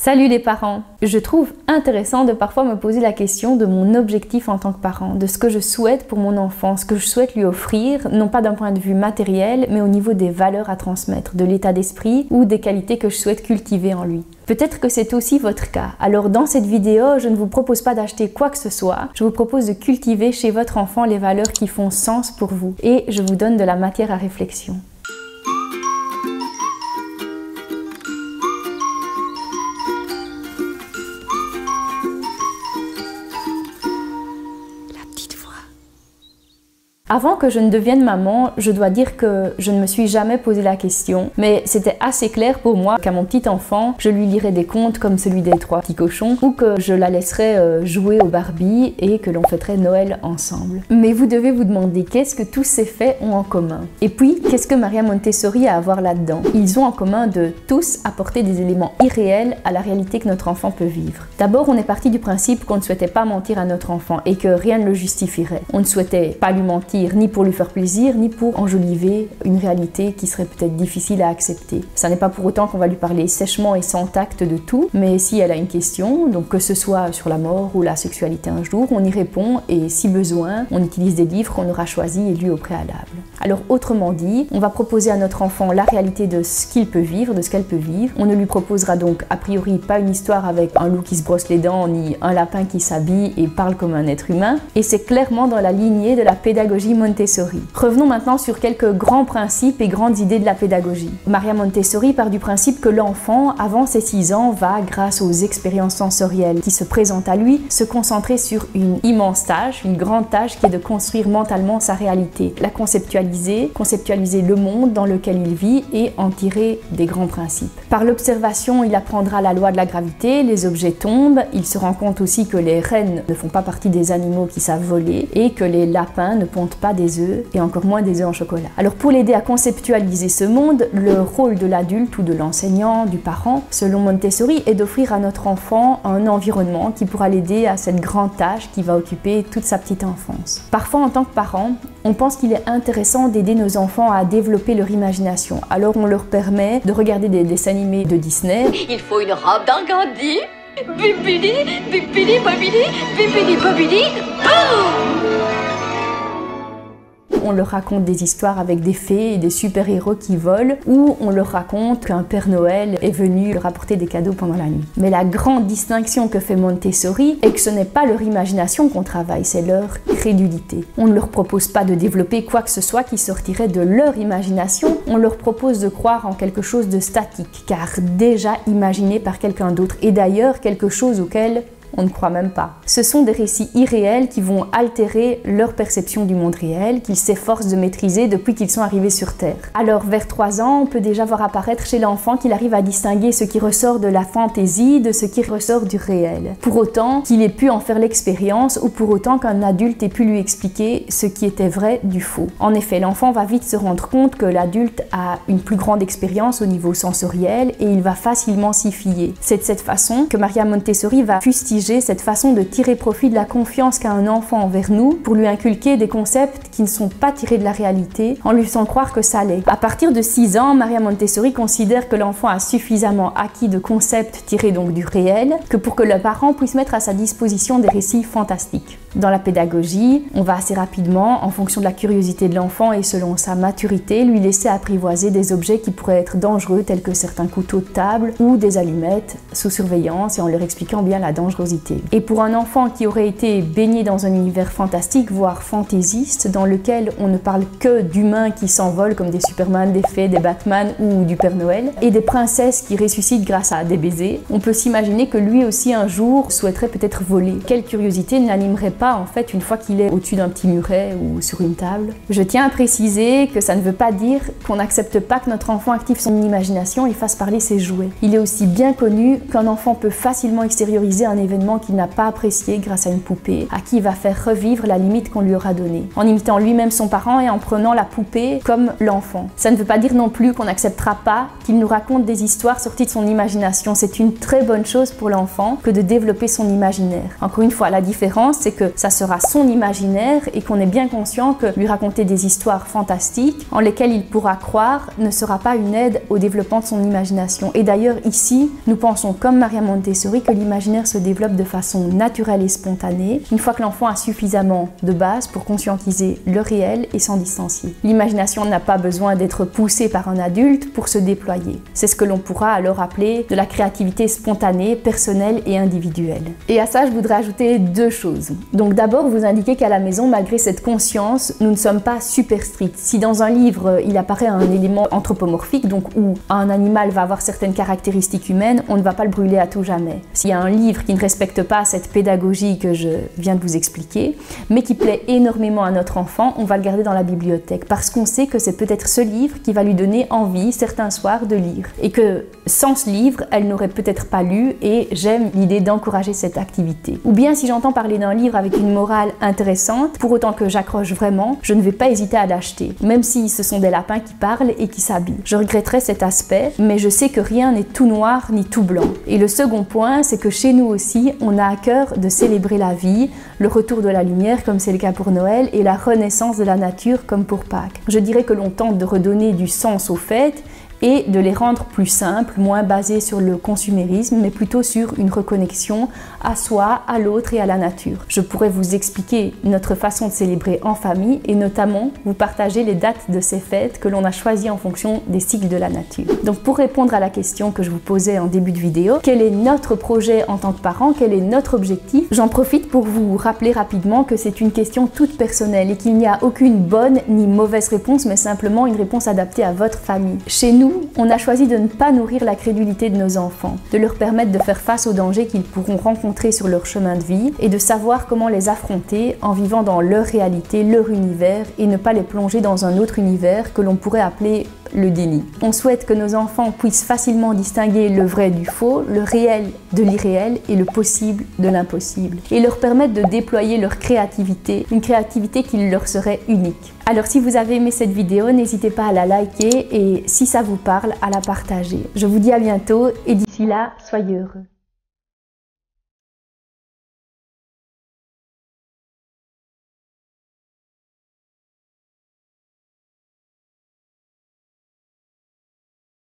Salut les parents! Je trouve intéressant de parfois me poser la question de mon objectif en tant que parent, de ce que je souhaite pour mon enfant, ce que je souhaite lui offrir, non pas d'un point de vue matériel, mais au niveau des valeurs à transmettre, de l'état d'esprit ou des qualités que je souhaite cultiver en lui. Peut-être que c'est aussi votre cas. Alors dans cette vidéo, je ne vous propose pas d'acheter quoi que ce soit, je vous propose de cultiver chez votre enfant les valeurs qui font sens pour vous et je vous donne de la matière à réflexion. Avant que je ne devienne maman, je dois dire que je ne me suis jamais posé la question, mais c'était assez clair pour moi qu'à mon petit enfant, je lui lirais des contes comme celui des 3 petits cochons ou que je la laisserais jouer au Barbie et que l'on fêterait Noël ensemble. Mais vous devez vous demander qu'est-ce que tous ces faits ont en commun. Et puis, qu'est-ce que Maria Montessori a à voir là-dedans? Ils ont en commun de tous apporter des éléments irréels à la réalité que notre enfant peut vivre. D'abord, on est parti du principe qu'on ne souhaitait pas mentir à notre enfant et que rien ne le justifierait. On ne souhaitait pas lui mentir ni pour lui faire plaisir, ni pour enjoliver une réalité qui serait peut-être difficile à accepter. Ça n'est pas pour autant qu'on va lui parler sèchement et sans tact de tout, mais si elle a une question, donc que ce soit sur la mort ou la sexualité un jour, on y répond et si besoin, on utilise des livres qu'on aura choisis et lus au préalable. Alors autrement dit, on va proposer à notre enfant la réalité de ce qu'il peut vivre, de ce qu'elle peut vivre. On ne lui proposera donc a priori pas une histoire avec un loup qui se brosse les dents, ni un lapin qui s'habille et parle comme un être humain, et c'est clairement dans la lignée de la pédagogie Montessori. Revenons maintenant sur quelques grands principes et grandes idées de la pédagogie. Maria Montessori part du principe que l'enfant, avant ses 6 ans, va, grâce aux expériences sensorielles qui se présentent à lui, se concentrer sur une immense tâche, une grande tâche qui est de construire mentalement sa réalité, la conceptualiser le monde dans lequel il vit et en tirer des grands principes. Par l'observation, il apprendra la loi de la gravité, les objets tombent, il se rend compte aussi que les rennes ne font pas partie des animaux qui savent voler et que les lapins ne pondent pas des œufs et encore moins des œufs en chocolat. Alors pour l'aider à conceptualiser ce monde, le rôle de l'adulte ou de l'enseignant, du parent, selon Montessori, est d'offrir à notre enfant un environnement qui pourra l'aider à cette grande tâche qui va occuper toute sa petite enfance. Parfois, en tant que parent, on pense qu'il est intéressant d'aider nos enfants à développer leur imagination. Alors on leur permet de regarder des dessins animés de Disney. Il faut une robe d'Angandi. Bipidi, bipidi, bobidi, bipidi, bobidi, boum! On leur raconte des histoires avec des fées et des super-héros qui volent, ou on leur raconte qu'un Père Noël est venu leur apporter des cadeaux pendant la nuit. Mais la grande distinction que fait Montessori est que ce n'est pas leur imagination qu'on travaille, c'est leur crédulité. On ne leur propose pas de développer quoi que ce soit qui sortirait de leur imagination, on leur propose de croire en quelque chose de statique, car déjà imaginé par quelqu'un d'autre, et d'ailleurs quelque chose auquel on ne croit même pas. Ce sont des récits irréels qui vont altérer leur perception du monde réel, qu'ils s'efforcent de maîtriser depuis qu'ils sont arrivés sur Terre. Alors, vers 3 ans, on peut déjà voir apparaître chez l'enfant qu'il arrive à distinguer ce qui ressort de la fantaisie de ce qui ressort du réel. Pour autant qu'il ait pu en faire l'expérience ou pour autant qu'un adulte ait pu lui expliquer ce qui était vrai du faux. En effet, l'enfant va vite se rendre compte que l'adulte a une plus grande expérience au niveau sensoriel et il va facilement s'y fier. C'est de cette façon que Maria Montessori va fustiger cette façon de tirer profit de la confiance qu'a un enfant envers nous pour lui inculquer des concepts qui ne sont pas tirés de la réalité en lui faisant croire que ça l'est. À partir de 6 ans, Maria Montessori considère que l'enfant a suffisamment acquis de concepts tirés donc du réel que pour que le parent puisse mettre à sa disposition des récits fantastiques. Dans la pédagogie, on va assez rapidement, en fonction de la curiosité de l'enfant et selon sa maturité, lui laisser apprivoiser des objets qui pourraient être dangereux tels que certains couteaux de table ou des allumettes sous surveillance et en leur expliquant bien la dangerosité. Et pour un enfant qui aurait été baigné dans un univers fantastique, voire fantaisiste, dans lequel on ne parle que d'humains qui s'envolent comme des Superman, des fées, des Batman ou du Père Noël, et des princesses qui ressuscitent grâce à des baisers, on peut s'imaginer que lui aussi un jour souhaiterait peut-être voler. Quelle curiosité ne l'animerait pas en fait une fois qu'il est au-dessus d'un petit muret ou sur une table. Je tiens à préciser que ça ne veut pas dire qu'on n'accepte pas que notre enfant active son imagination et fasse parler ses jouets. Il est aussi bien connu qu'un enfant peut facilement extérioriser un événement événement qu'il n'a pas apprécié grâce à une poupée, à qui il va faire revivre la limite qu'on lui aura donnée, en imitant lui-même son parent et en prenant la poupée comme l'enfant. Ça ne veut pas dire non plus qu'on n'acceptera pas qu'il nous raconte des histoires sorties de son imagination. C'est une très bonne chose pour l'enfant que de développer son imaginaire. Encore une fois, la différence, c'est que ça sera son imaginaire et qu'on est bien conscient que lui raconter des histoires fantastiques en lesquelles il pourra croire ne sera pas une aide au développement de son imagination. Et d'ailleurs, ici, nous pensons comme Maria Montessori que l'imaginaire se développe de façon naturelle et spontanée, une fois que l'enfant a suffisamment de base pour conscientiser le réel et s'en distancier. L'imagination n'a pas besoin d'être poussée par un adulte pour se déployer. C'est ce que l'on pourra alors appeler de la créativité spontanée, personnelle et individuelle. Et à ça, je voudrais ajouter deux choses. Donc d'abord, vous indiquer qu'à la maison, malgré cette conscience, nous ne sommes pas super stricts. Si dans un livre, il apparaît un élément anthropomorphique, donc où un animal va avoir certaines caractéristiques humaines, on ne va pas le brûler à tout jamais. S'il y a un livre qui ne respecte pas cette pédagogie que je viens de vous expliquer, mais qui plaît énormément à notre enfant, on va le garder dans la bibliothèque parce qu'on sait que c'est peut-être ce livre qui va lui donner envie certains soirs de lire et que sans ce livre, elle n'aurait peut-être pas lu et j'aime l'idée d'encourager cette activité. Ou bien si j'entends parler d'un livre avec une morale intéressante, pour autant que j'accroche vraiment, je ne vais pas hésiter à l'acheter, même si ce sont des lapins qui parlent et qui s'habillent. Je regretterais cet aspect, mais je sais que rien n'est tout noir ni tout blanc. Et le second point, c'est que chez nous aussi, on a à cœur de célébrer la vie, le retour de la lumière comme c'est le cas pour Noël et la renaissance de la nature comme pour Pâques. Je dirais que l'on tente de redonner du sens aux fêtes et de les rendre plus simples, moins basées sur le consumérisme, mais plutôt sur une reconnexion à soi, à l'autre et à la nature. Je pourrais vous expliquer notre façon de célébrer en famille et notamment vous partager les dates de ces fêtes que l'on a choisies en fonction des cycles de la nature. Donc pour répondre à la question que je vous posais en début de vidéo, quel est notre projet en tant que parents, quel est notre objectif? J'en profite pour vous rappeler rapidement que c'est une question toute personnelle et qu'il n'y a aucune bonne ni mauvaise réponse, mais simplement une réponse adaptée à votre famille. Chez nous, on a choisi de ne pas nourrir la crédulité de nos enfants, de leur permettre de faire face aux dangers qu'ils pourront rencontrer sur leur chemin de vie et de savoir comment les affronter en vivant dans leur réalité, leur univers et ne pas les plonger dans un autre univers que l'on pourrait appeler le déni. On souhaite que nos enfants puissent facilement distinguer le vrai du faux, le réel de l'irréel et le possible de l'impossible et leur permettre de déployer leur créativité, une créativité qui leur serait unique. Alors si vous avez aimé cette vidéo, n'hésitez pas à la liker et si ça vous parle, à la partager. Je vous dis à bientôt et d'ici là, soyez heureux.